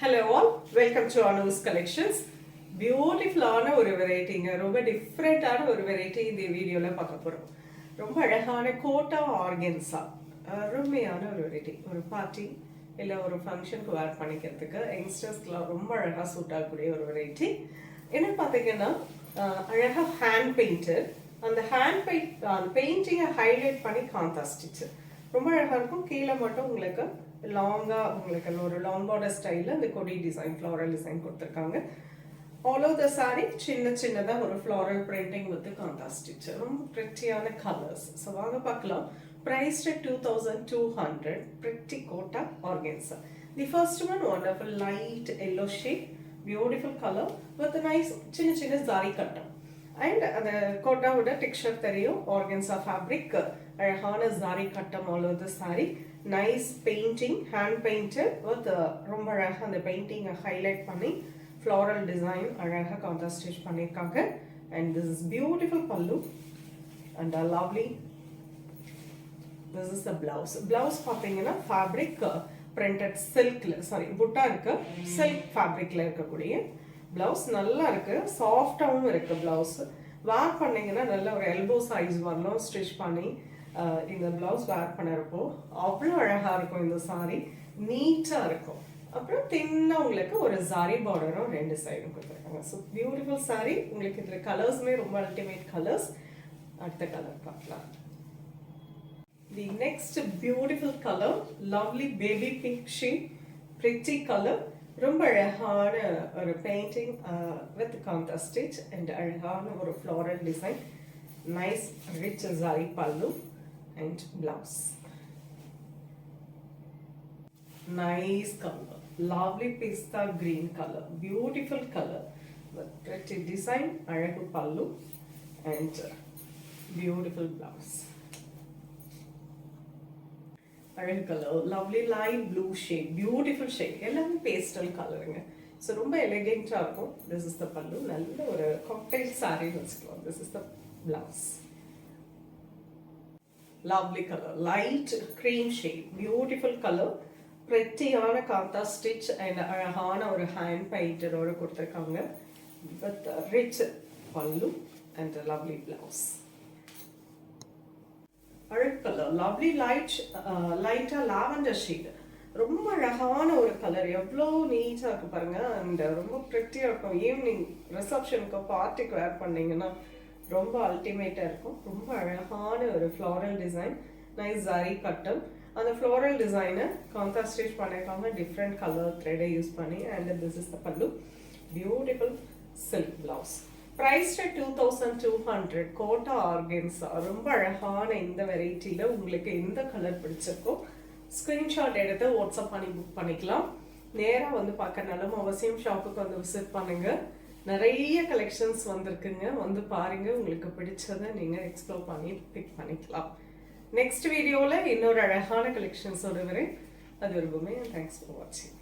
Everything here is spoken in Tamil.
Hello all, welcome to Anu's Collections. பியூட்டிஃபுல்லான ஒரு வெரைட்டிங்க, ரொம்ப டிஃப்ரெண்ட்டான ஒரு வெரைட்டி இந்த வீடியோவில் பார்க்க போகிறோம். ரொம்ப அழகான கோட்டா ஆர்கன்ஸா, அருமையான ஒரு வெரைட்டி. ஒரு பார்ட்டி இல்லை ஒரு ஃபங்க்ஷனுக்கு வேர் பண்ணிக்கிறதுக்கு யங்ஸ்டர்ஸ்க்குலாம் ரொம்ப அழகாக சூட் ஆகக்கூடிய ஒரு வெரைட்டி. என்ன பார்த்தீங்கன்னா அழகாக ஹேண்ட் பெயிண்டட், அந்த பெயிண்டிங்கை ஹைலைட் பண்ணி கான்ட்ராஸ்டிச்சு ரொம்ப அழகாக இருக்கும். கீழே மட்டும் உங்களுக்கு லாங்காக உங்களுக்கு ஒரு லாங் பார்டர் ஸ்டைலில் அந்த கொடி டிசைன், ஃப்ளாரல் டிசைன் கொடுத்துருக்காங்க. ஆல் ஓவர் த சாரி சின்ன சின்னதாக ஒரு floral printing with contrast stitch, ரொம்ப ப்ரெட்டியான கலர்ஸ். ஸோ வாங்க பார்க்கலாம். Price 2200, pretty Kota organza. The first one wonderful light yellow shade, beautiful color with a nice சின்ன சின்ன ஜாரி கட்டம். அண்ட் அந்த கோட்டாவோட டெக்ஸ்சர் தெரியும், ஆர்கன்ஸா ஃபேப்ரிக், அழகான ஜாரி கட்டம் all over the sorry. Nice painting, hand painted with ரொம்ப அழகாக அந்த பெயிண்டிங்கை ஹைலைட் பண்ணி ஃப்ளாரல் டிசைன் அழகாக கான்ட்ராஸ்ட் ஸ்டிச் பண்ணியிருக்காங்க. அண்ட் திஸ் இஸ் பியூட்டிஃபுல் பல்லு and lovely. This is the blouse. Blouse பார்த்தீங்கன்னா ஃபேப்ரிக் பிரிண்டட் சில்கில், சாரி புட்டா இருக்கு, சில்க் ஃபேப்ரிக்கில் இருக்கக்கூடிய பிளவுஸ். நல்லா இருக்கு, சாஃப்டாகவும் இருக்கு பிளவுஸ். வேர் பண்ணிங்கன்னா நல்ல ஒரு எல்போ சைஸ் வரலும் ஸ்டிச் பண்ணி இந்த பிளவுஸ் வேர் பண்ணுறப்போ அவ்வளோ அழகாக இருக்கும். இந்த சாரி நீட்டாக இருக்கும். அப்புறம் தின்னாக உங்களுக்கு ஒரு சாரி பார்டரும் ரெண்டு சைடும் கொடுத்துருக்காங்க. So beautiful sorry. உங்களுக்கு இதில் கலர்ஸுமே ரொம்ப அல்டிமேட் கலர்ஸ். அடுத்த கலர் பார்க்கலாம். The next beautiful colour, lovely baby pink shade, pretty colour. ரொம்ப அழகான ஒரு painting with contrast stitch and அழகான ஒரு floral design. Nice rich sorry பல்லு and blouse. Nice color, lovely pista green color, beautiful color with pretty design, alagu pallu and beautiful blouse. Alagu color, lovely light blue shade, beautiful shade, ellame pastel coloring. So romba elegant ah irukum. This is the pallu, nalla oru cocktail saree vechukolam. This is the blouse. Lovely color, light cream shade, beautiful color, prettyயான கான்ட்ராஸ்ட் ஸ்டிச் அண்ட் அழகான ஒரு ஹேண்ட் பெயிண்டரோட கொடுத்துருக்காங்க with rich pallu and lovely blouse. அழகு கலர், லவ்லி லைட்டாக லாவெண்டர் ஷேட், ரொம்ப அழகான ஒரு கலர். எவ்வளோ நீட்டாக இருக்கு பாருங்க. அண்ட் ரொம்ப ப்ரெட்டியாக இருக்கும். ஈவினிங் ரிசப்ஷனுக்கு பார்ட்டிக்கு வேர் பண்ணிங்கன்னா ரொம்ப அல்டிமேட்டாக இருக்கும். ரொம்ப அழகான ஒரு ஃப்ளாரல் டிசைன், நைஸ் ஜாரி கட்டம். அந்த ஃப்ளாரல் டிசைனை கான்ட்ராஸ்ட் ஸ்டிச் பண்ணியிருக்காங்க டிஃப்ரெண்ட் கலர் த்ரெடை யூஸ் பண்ணி. And this is the pallu, beautiful silk blouse. Price 2200, Kota organza. ரொம்ப அழகான இந்த வெரைட்டியில் உங்களுக்கு எந்த கலர் பிடிச்சிருக்கோ ஸ்க்ரீன்ஷாட் எடுத்து வாட்ஸ்அப் பண்ணி புக் பண்ணிக்கலாம். நேராக வந்து பார்க்கறனாலும் அவசியம் ஷாப்புக்கு வந்து விசிட் பண்ணுங்கள். நிறைய கலெக்ஷன்ஸ் வந்திருக்குங்க, வந்து பாருங்க. உங்களுக்கு பிடிச்சதை நீங்கள் எக்ஸ்ப்ளோர் பண்ணி பிக் பண்ணிக்கலாம். நெக்ஸ்ட் வீடியோவில் இன்னொரு அழகான கலெக்ஷன்ஸோட வரேன். அது விரும்புமே. தேங்க்ஸ் ஃபார் வாட்சிங்.